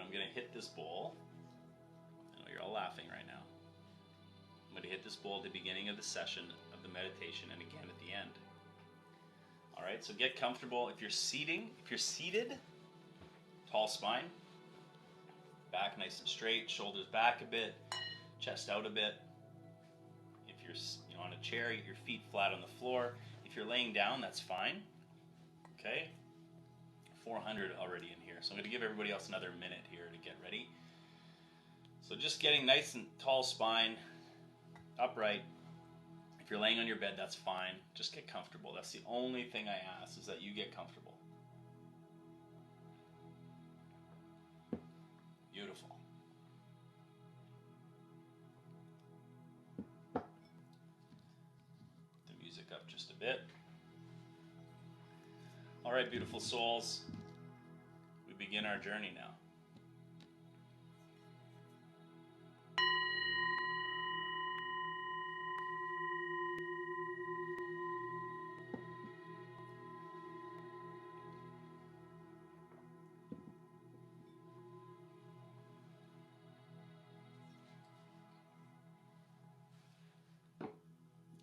I'm going to hit this bowl. I know you're all laughing right now. I'm going to hit this bowl at the beginning of the session of the meditation and again at the end. All right, so get comfortable. If you're seated, tall spine, back nice and straight, shoulders back a bit, chest out a bit. If you're on a chair, your feet flat on the floor. If you're laying down, that's fine. Okay, 400 already in here, so I'm going to give everybody else another minute here to get ready. So just getting nice and tall spine, upright. If you're laying on your bed, that's fine. Just get comfortable. That's the only thing I ask, is that you get comfortable. Beautiful. The music up just a bit. All right, beautiful souls. We begin our journey now.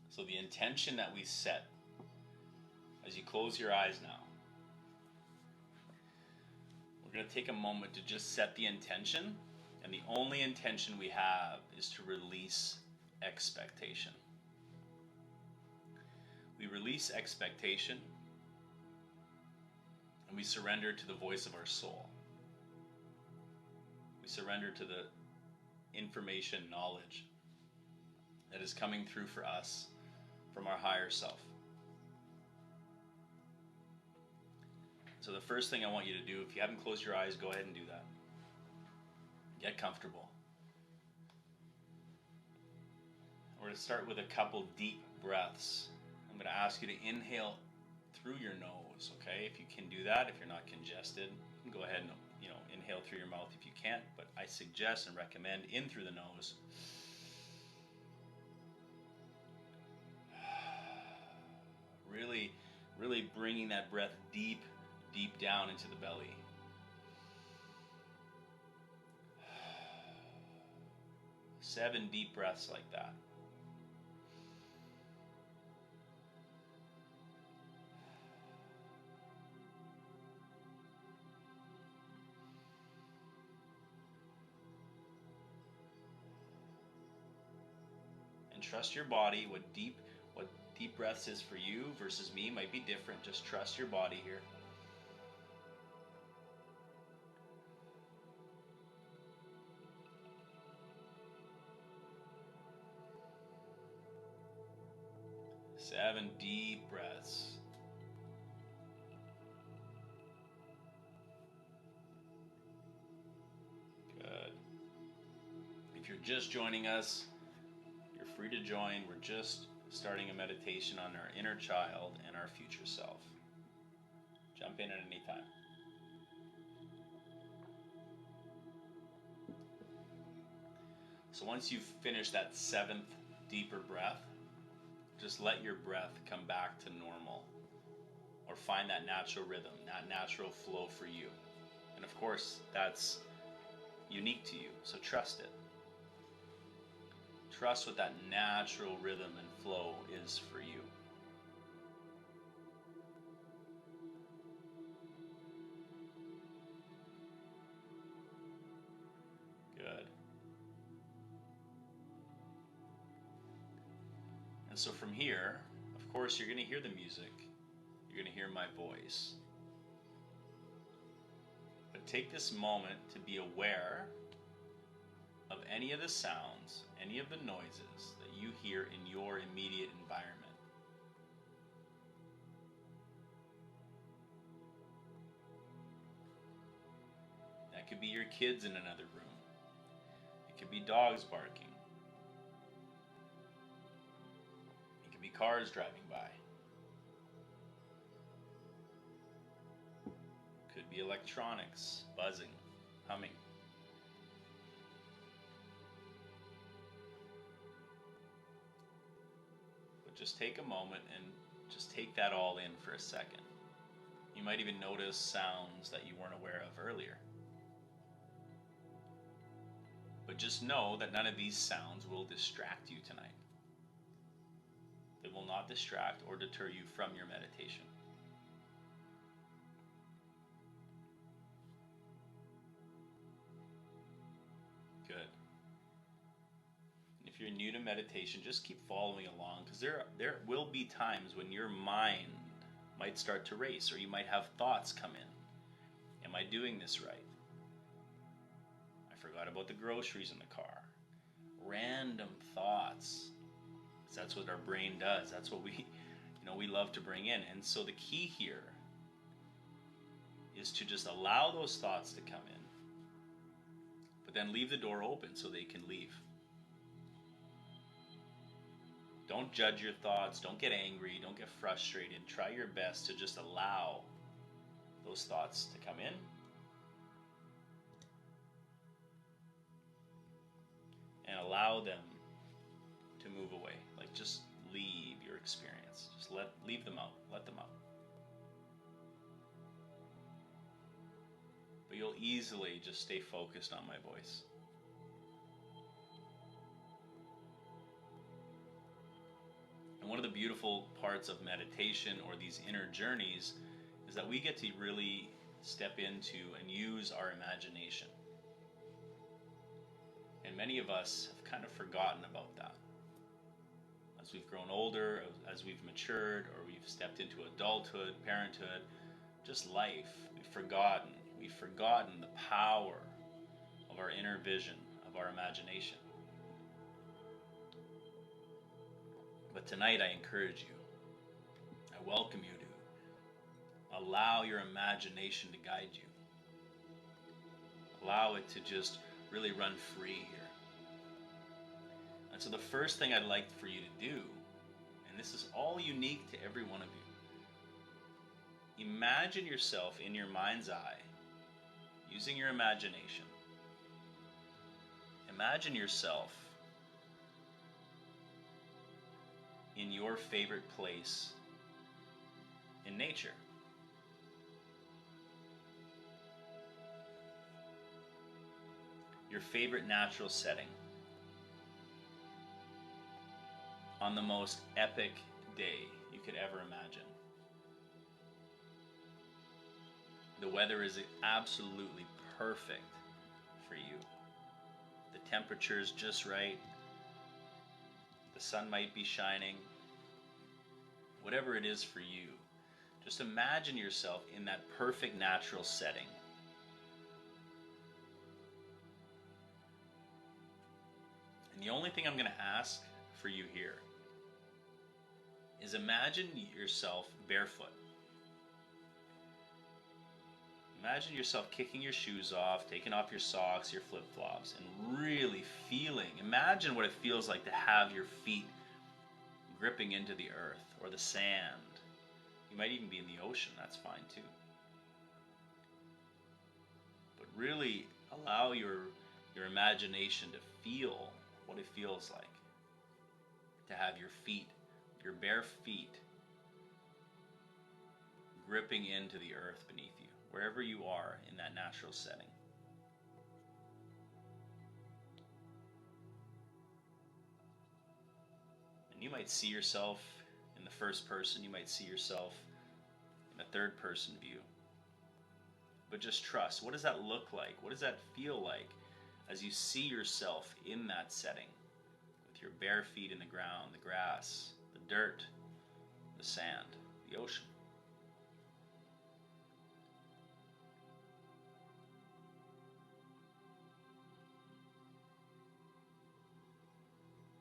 So the intention that we set as you close your eyes now, we're going to take a moment to just set the intention, and the only intention we have is to release expectation. We release expectation and we surrender to the voice of our soul. We surrender to the information, knowledge that is coming through for us from our higher self. So the first thing I want you to do, if you haven't closed your eyes, go ahead and do that. Get comfortable. We're going to start with a couple deep breaths. I'm going to ask you to inhale through your nose, okay? If you can do that, if you're not congested, you can go ahead and inhale through your mouth if you can't, but I suggest and recommend in through the nose. Really bringing that breath deep down into the belly. Seven deep breaths like that. And trust your body. What deep breaths is for you versus me might be different. Just trust your body here. Seven deep breaths. Good. If you're just joining us, you're free to join. We're just starting a meditation on our inner child and our future self. Jump in at any time. So once you've finished that seventh deeper breath, just let your breath come back to normal, or find that natural rhythm, that natural flow for you. And of course, that's unique to you, so trust it. Trust what that natural rhythm and flow is for you. Good. And so from here, of course, you're going to hear the music. You're going to hear my voice. But take this moment to be aware of any of the sounds, any of the noises that you hear in your immediate environment. That could be your kids in another room. It could be dogs barking. It could be cars driving by. Could be electronics buzzing, humming. Just take a moment and just take that all in for a second. You might even notice sounds that you weren't aware of earlier. But just know that none of these sounds will distract you tonight. They will not distract or deter you from your meditation. Good. If you're new to meditation, just keep following along, because there will be times when your mind might start to race, or you might have thoughts come in. Am I doing this right? I forgot about the groceries in the car. Random thoughts. That's what our brain does. That's what we love to bring in. And so the key here is to just allow those thoughts to come in, but then leave the door open so they can leave. Don't judge your thoughts. Don't get angry. Don't get frustrated. Try your best to just allow those thoughts to come in. And allow them to move away. Like, just leave your experience. Just leave them out. Let them out. But you'll easily just stay focused on my voice. And one of the beautiful parts of meditation or these inner journeys is that we get to really step into and use our imagination. And many of us have kind of forgotten about that. As we've grown older, as we've matured, or we've stepped into adulthood, parenthood, just life, we've forgotten the power of our inner vision, of our imagination. But tonight I encourage you, I welcome you to allow your imagination to guide you. Allow it to just really run free here. And so the first thing I'd like for you to do, and this is all unique to every one of you, imagine yourself in your mind's eye, using your imagination. Imagine yourself in your favorite place in nature. Your favorite natural setting. On the most epic day you could ever imagine. The weather is absolutely perfect for you. The temperature is just right. The sun might be shining. Whatever it is for you, just imagine yourself in that perfect natural setting. And the only thing I'm going to ask for you here is imagine yourself barefoot. Imagine yourself kicking your shoes off, taking off your socks, your flip-flops, and really imagine what it feels like to have your feet gripping into the earth or the sand. You might even be in the ocean, that's fine too. But really allow your imagination to feel what it feels like to have your feet, your bare feet, gripping into the earth beneath you, wherever you are in that natural setting. And you might see yourself in the first person, you might see yourself in a third person view. But just trust. What does that look like? What does that feel like as you see yourself in that setting? With your bare feet in the ground, the grass, the dirt, the sand, the ocean.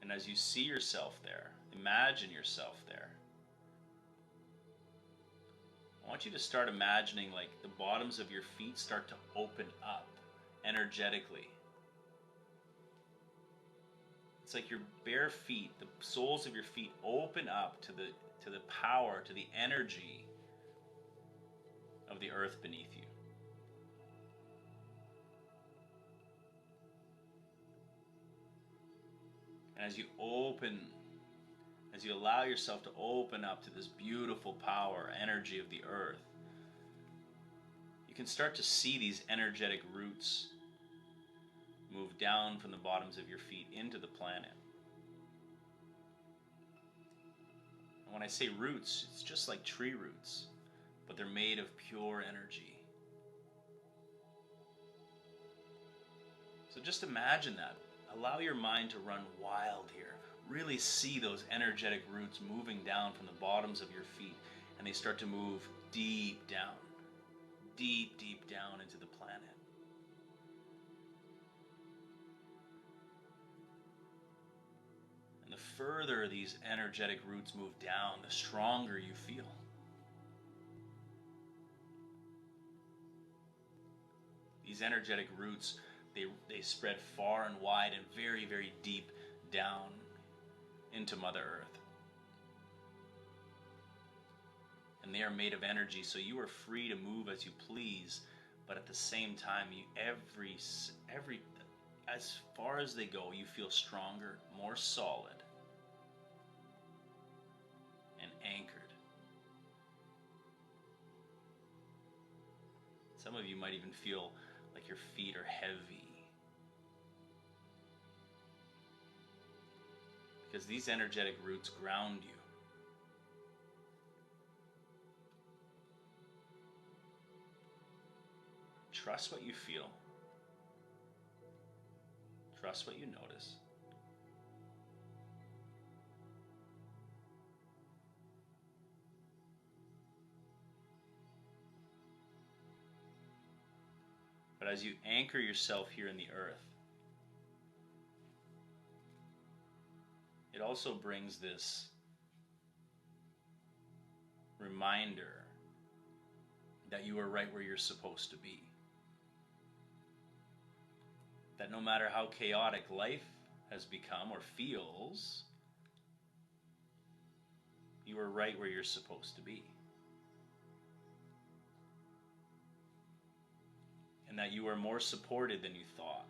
And as you see yourself there, imagine yourself there. I want you to start imagining like the bottoms of your feet start to open up energetically. It's like your bare feet, the soles of your feet open up to the power, to the energy of the earth beneath you. And as you allow yourself to open up to this beautiful power, energy of the earth, you can start to see these energetic roots move move down from the bottoms of your feet into the planet. And when I say roots, it's just like tree roots, but they're made of pure energy. So just imagine that. Allow your mind to run wild here. Really see those energetic roots moving down from the bottoms of your feet, and they start to move deep down into the planet. And the further these energetic roots move down, the stronger you feel. These energetic roots, they spread far and wide and very, very deep down into Mother Earth. And they are made of energy, so you are free to move as you please, but at the same time, as far as they go, you feel stronger, more solid, and anchored. Some of you might even feel like your feet are heavy, because these energetic roots ground you. Trust what you feel. Trust what you notice. But as you anchor yourself here in the earth, it also brings this reminder that you are right where you're supposed to be. That no matter how chaotic life has become or feels, you are right where you're supposed to be. And that you are more supported than you thought.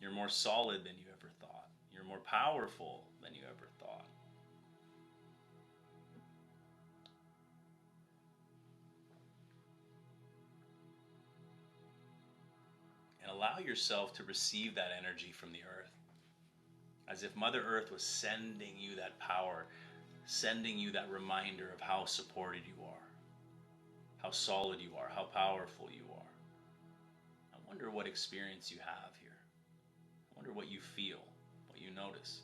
You're more solid than you ever thought. You're more powerful than you ever thought. And allow yourself to receive that energy from the earth. As if Mother Earth was sending you that power, sending you that reminder of how supported you are, how solid you are, how powerful you are. I wonder what experience you have here. I wonder what you feel, what you notice.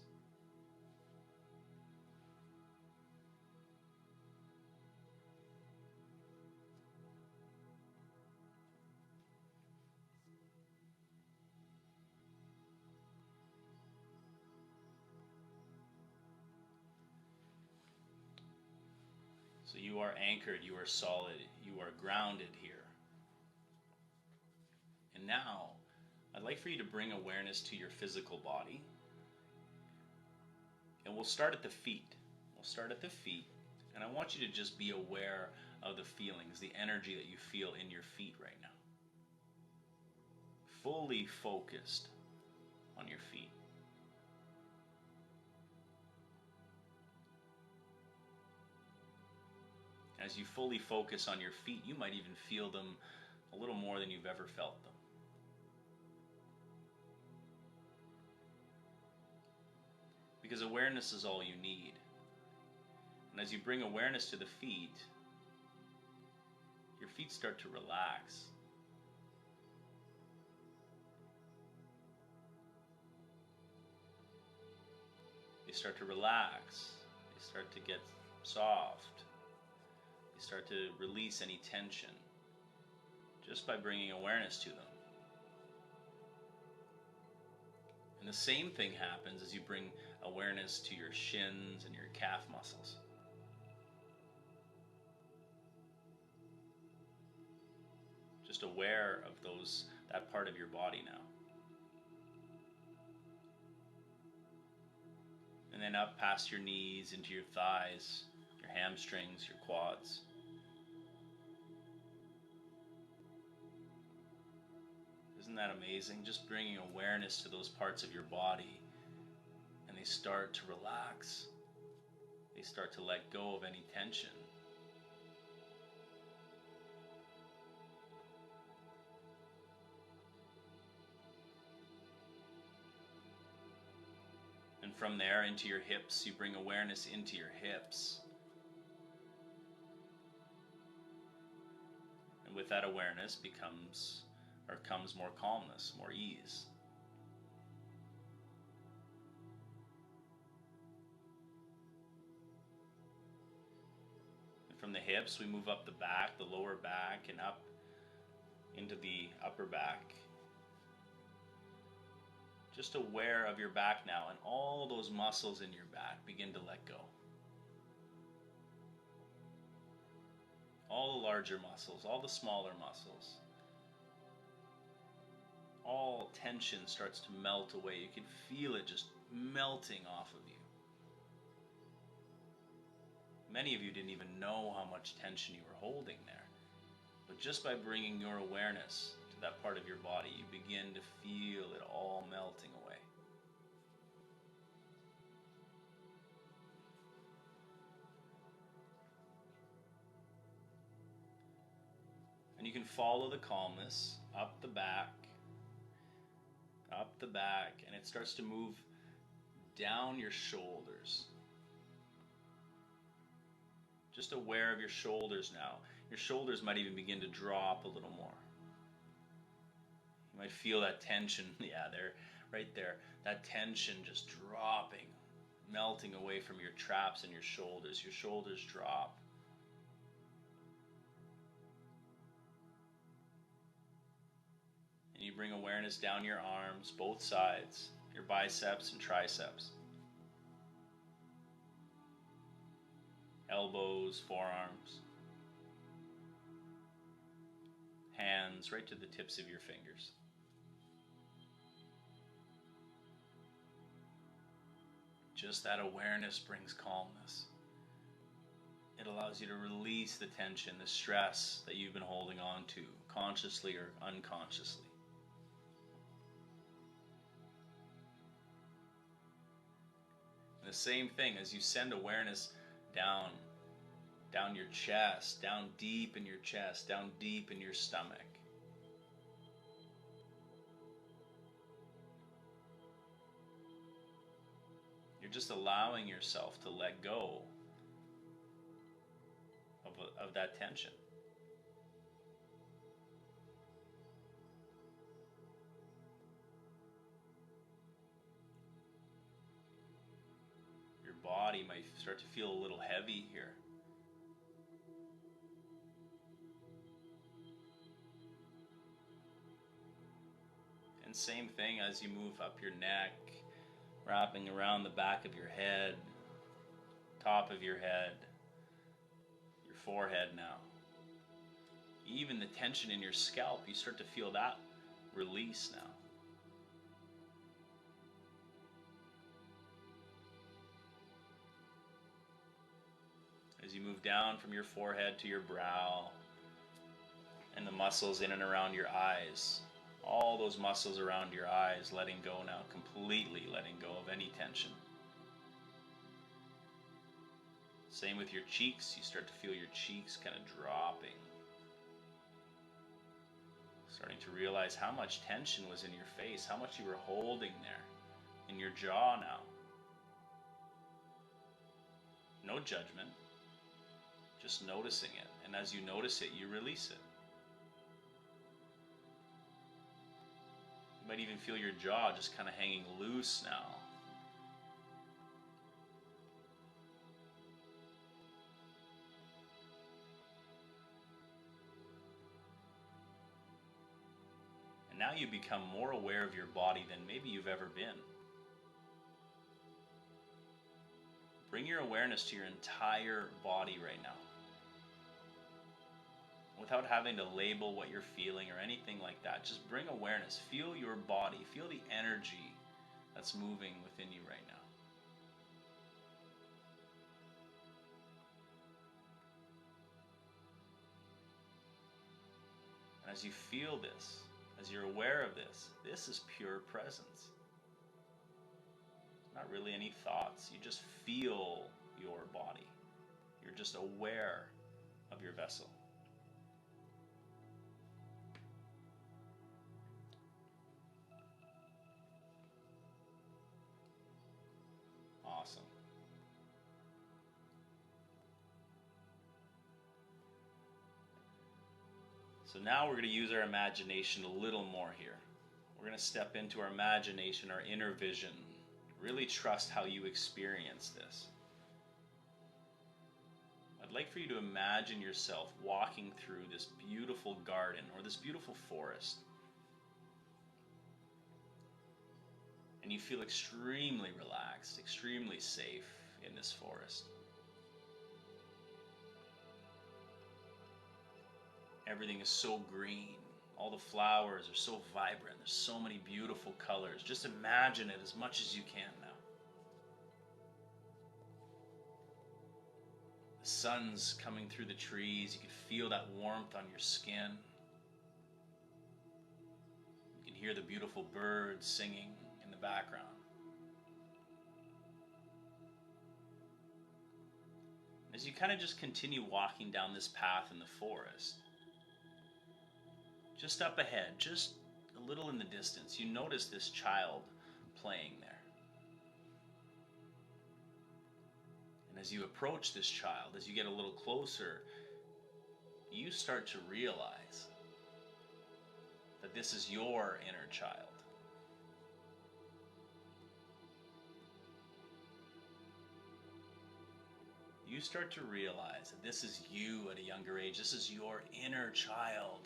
So you are anchored, you are solid, you are grounded here. And now, I'd like for you to bring awareness to your physical body. And we'll start at the feet. We'll start at the feet. And I want you to just be aware of the feelings, the energy that you feel in your feet right now. Fully focused on your feet. As you fully focus on your feet, you might even feel them a little more than you've ever felt them. Because awareness is all you need. And as you bring awareness to the feet, your feet start to relax. They start to relax. They start to get soft. They start to release any tension just by bringing awareness to them. And the same thing happens as you bring awareness to your shins and your calf muscles. Just aware of that part of your body now. And then up past your knees into your thighs, your hamstrings, your quads. Isn't that amazing? Just bringing awareness to those parts of your body, and they start to relax. They start to let go of any tension. And from there into your hips, you bring awareness into your hips. And with that awareness comes more calmness, more ease. And from the hips, we move up the back, the lower back, and up into the upper back. Just aware of your back now, and all those muscles in your back begin to let go. All the larger muscles, all the smaller muscles. All tension starts to melt away. You can feel it just melting off of you. Many of you didn't even know how much tension you were holding there. But just by bringing your awareness to that part of your body, you begin to feel it all melting away. And you can follow the calmness up the back, and it starts to move down your shoulders. Just aware of your shoulders now. Your shoulders might even begin to drop a little more. You might feel that tension, they're right there. That tension just dropping, melting away from your traps and your shoulders. Your shoulders drop. And you bring awareness down your arms, both sides, your biceps and triceps. Elbows, forearms, hands, right to the tips of your fingers. Just that awareness brings calmness. It allows you to release the tension, the stress that you've been holding on to, consciously or unconsciously. The same thing as you send awareness down your chest, down deep in your chest, down deep in your stomach. You're just allowing yourself to let go of that tension. Body might start to feel a little heavy here. And same thing as you move up your neck, wrapping around the back of your head, top of your head, your forehead now. Even the tension in your scalp, you start to feel that release now. As you move down from your forehead to your brow and the muscles in and around your eyes, all those muscles around your eyes letting go now, completely letting go of any tension. Same with your cheeks, you start to feel your cheeks kind of dropping. Starting to realize how much tension was in your face, how much you were holding there in your jaw now. No judgment. Just noticing it, and as you notice it, you release it. You might even feel your jaw just kind of hanging loose now. And now you become more aware of your body than maybe you've ever been. Bring your awareness to your entire body right now. Without having to label what you're feeling or anything like that, just bring awareness. Feel your body. Feel the energy that's moving within you right now. And as you feel this, as you're aware of this, this is pure presence. Not really any thoughts. You just feel your body. You're just aware of your vessel. So now we're going to use our imagination a little more here. We're going to step into our imagination, our inner vision. Really trust how you experience this. I'd like for you to imagine yourself walking through this beautiful garden or this beautiful forest. And you feel extremely relaxed, extremely safe in this forest. Everything is so green. All the flowers are so vibrant. There's so many beautiful colors. Just imagine it as much as you can now. The sun's coming through the trees. You can feel that warmth on your skin. You can hear the beautiful birds singing in the background. As you kind of just continue walking down this path in the forest, just up ahead, just a little in the distance, you notice this child playing there. And as you approach this child, as you get a little closer, you start to realize that this is your inner child. You start to realize that this is you at a younger age. This is your inner child.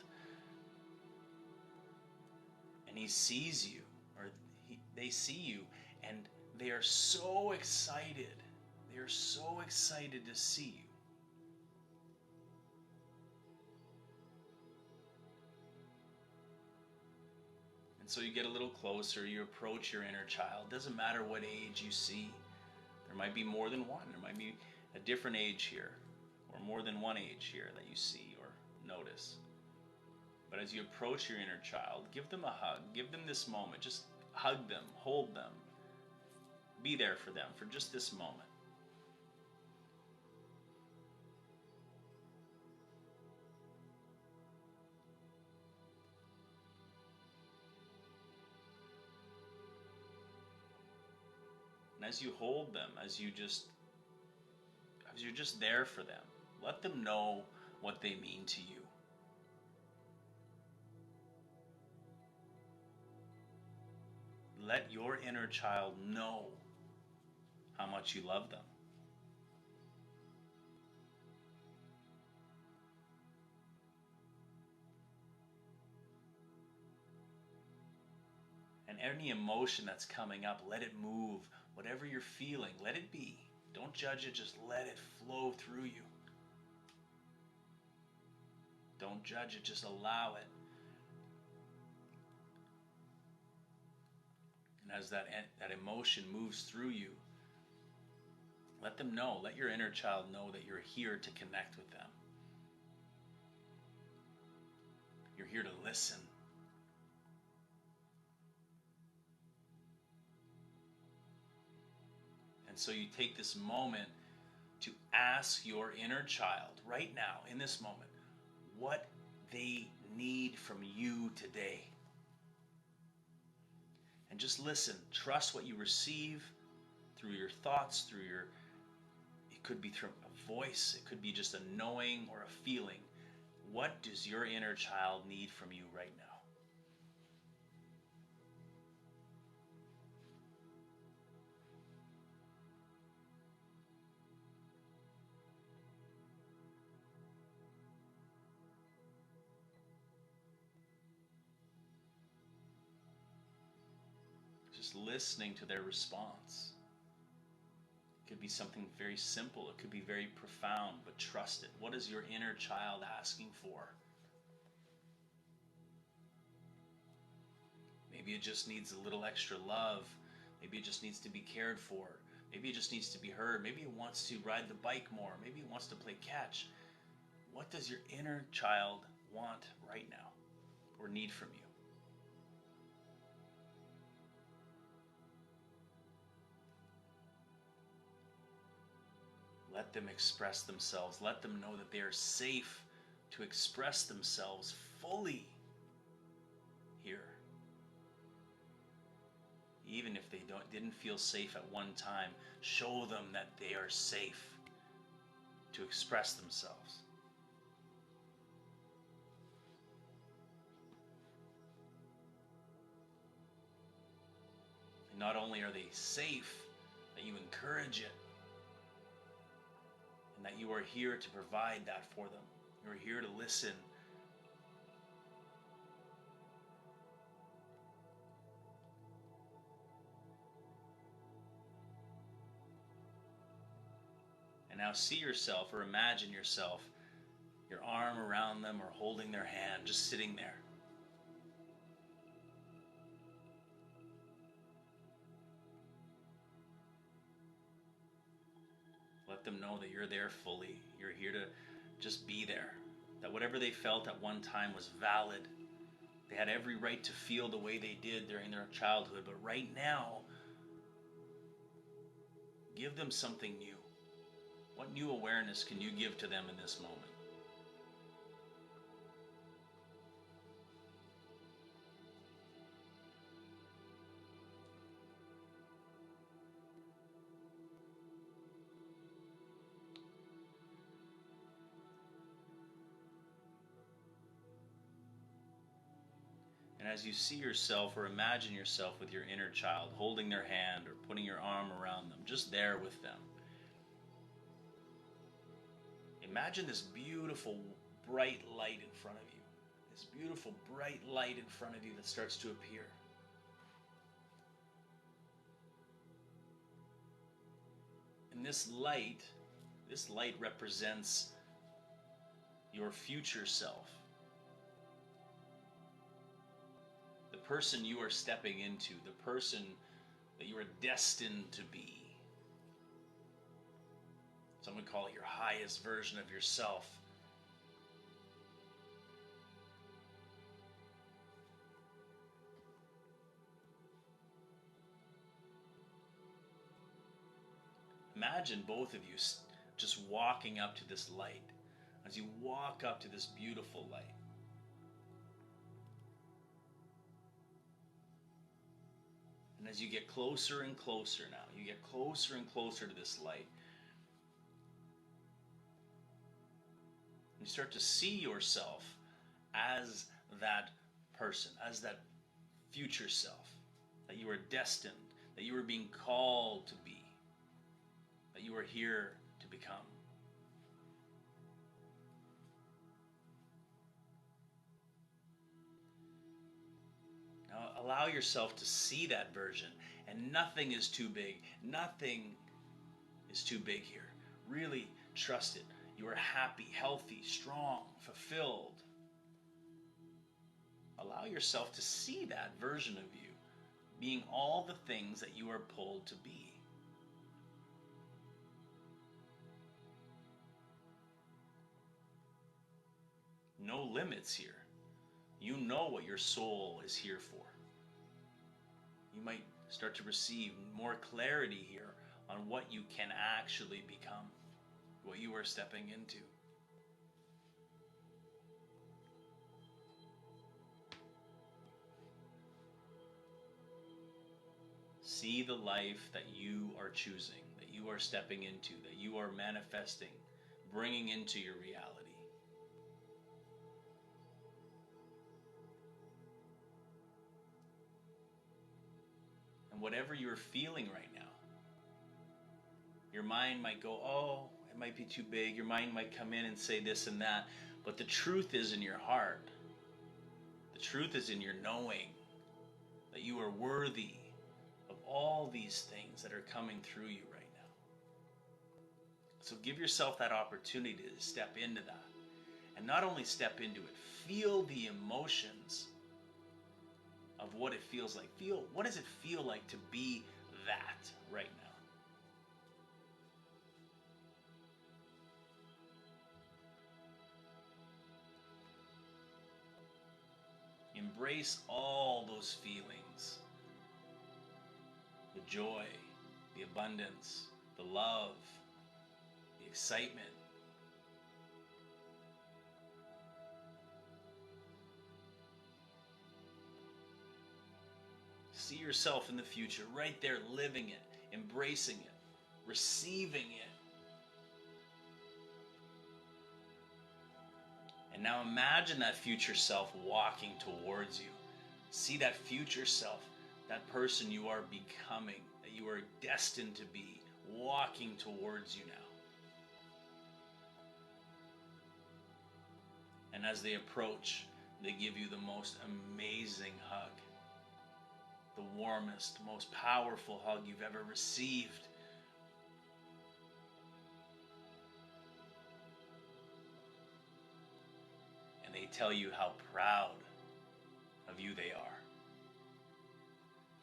And he sees you, or they see you, and they are so excited. They are so excited to see you. And so you get a little closer, you approach your inner child. Doesn't matter what age you see. There might be more than one. There might be a different age here, or more than one age here that you see or notice. But as you approach your inner child, give them a hug. Give them this moment. Just hug them, hold them. Be there for them for just this moment. And as you hold them, as you're just there for them, let them know what they mean to you. Let your inner child know how much you love them. And any emotion that's coming up, let it move. Whatever you're feeling, let it be. Don't judge it, just let it flow through you. Don't judge it, just allow it. And as that emotion moves through you, let them know, let your inner child know that you're here to connect with them. You're here to listen. And so you take this moment to ask your inner child right now, in this moment, what they need from you today. And just listen. Trust what you receive through your thoughts, it could be through a voice, it could be just a knowing or a feeling. What does your inner child need from you right now? Just listening to their response. It could be something very simple. It could be very profound, but trust it. What is your inner child asking for? Maybe it just needs a little extra love. Maybe it just needs to be cared for. Maybe it just needs to be heard. Maybe it wants to ride the bike more. Maybe it wants to play catch. What does your inner child want right now or need from you? Let them express themselves. Let them know that they are safe to express themselves fully here. Even if they didn't feel safe at one time, show them that they are safe to express themselves. not only are they safe, that you encourage it, and that you are here to provide that for them. You're here to listen. And now see yourself or imagine yourself, your arm around them or holding their hand, just sitting there. Let them know that you're there fully. You're here to just be there. That whatever they felt at one time was valid. They had every right to feel the way they did during their childhood. But right now, give them something new. What new awareness can you give to them in this moment? And as you see yourself or imagine yourself with your inner child, holding their hand or putting your arm around them, just there with them, imagine this beautiful bright light in front of you. This beautiful bright light in front of you that starts to appear. And this light represents your future self. The person you are stepping into, the person that you are destined to be. Some would call it your highest version of yourself. Imagine both of you just walking up to this light. As you walk up to this beautiful light, and as you get closer and closer now, you get closer and closer to this light, you start to see yourself as that person, as that future self, that you are destined, that you are being called to be, that you are here to become. Now allow yourself to see that version, and nothing is too big. Nothing is too big here. Really trust it. You are happy, healthy, strong, fulfilled. Allow yourself to see that version of you being all the things that you are pulled to be. No limits here. You know what your soul is here for. You might start to receive more clarity here on what you can actually become, what you are stepping into. See the life that you are choosing, that you are stepping into, that you are manifesting, bringing into your reality. And whatever you're feeling right now, your mind might go, oh, it might be too big. Your mind might come in and say this and that. But the truth is in your heart. The truth is in your knowing that you are worthy of all these things that are coming through you right now. So give yourself that opportunity to step into that. And not only step into it, feel the emotions of what it feels like. What does it feel like to be that right now? Embrace all those feelings. The joy, the abundance, the love, the excitement. See yourself in the future, right there, living it, embracing it, receiving it. And now imagine that future self walking towards you. See that future self, that person you are becoming, that you are destined to be, walking towards you now. And as they approach, they give you the most amazing hug. The warmest, most powerful hug you've ever received. And they tell you how proud of you they are.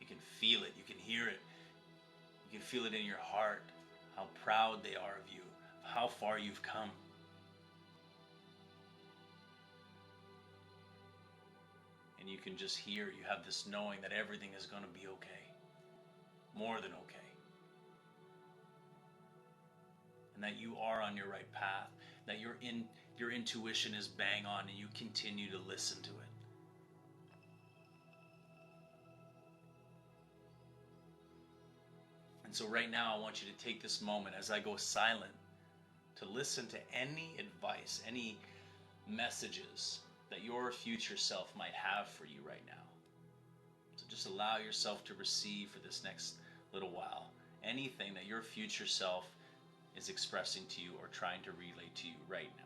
You can feel it, you can hear it, you can feel it in your heart, how proud they are of you, how far you've come. And you can just hear, you have this knowing that everything is going to be okay. More than okay. And that you are on your right path. That your intuition is bang on and you continue to listen to it. And so right now I want you to take this moment as I go silent to listen to any advice, any messages that your future self might have for you right now. So just allow yourself to receive for this next little while anything that your future self is expressing to you or trying to relay to you right now.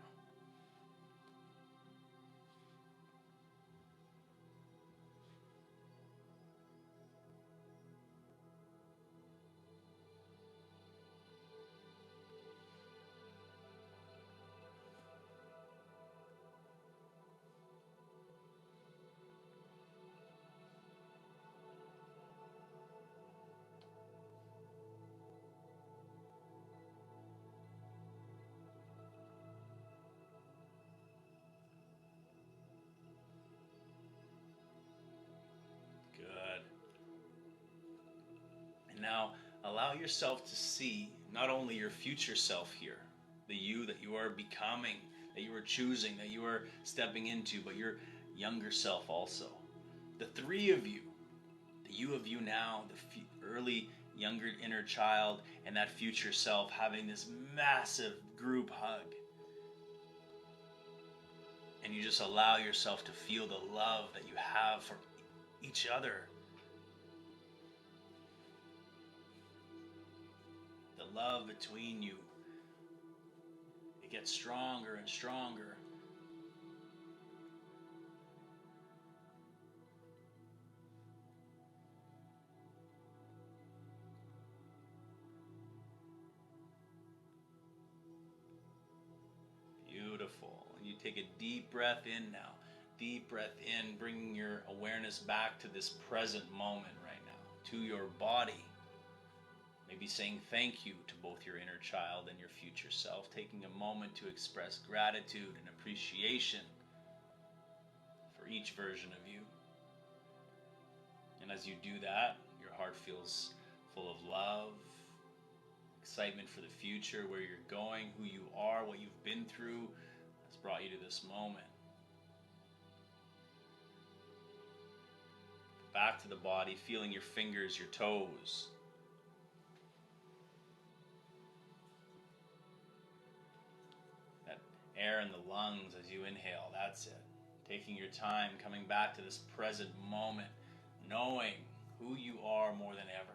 Now, allow yourself to see not only your future self here, the you that you are becoming, that you are choosing, that you are stepping into, but your younger self also. The three of you, the you of you now, the early younger inner child, and that future self having this massive group hug. And you just allow yourself to feel the love that you have for each other. Love between you. It gets stronger and stronger. Beautiful. And you take a deep breath in now. Deep breath in, bringing your awareness back to this present moment right now, to your body. Maybe saying thank you to both your inner child and your future self, taking a moment to express gratitude and appreciation for each version of you. And as you do that, your heart feels full of love, excitement for the future, where you're going, who you are, what you've been through has brought you to this moment. Back to the body, feeling your fingers, your toes. Air in the lungs as you inhale, that's it. Taking your time, coming back to this present moment, knowing who you are more than ever.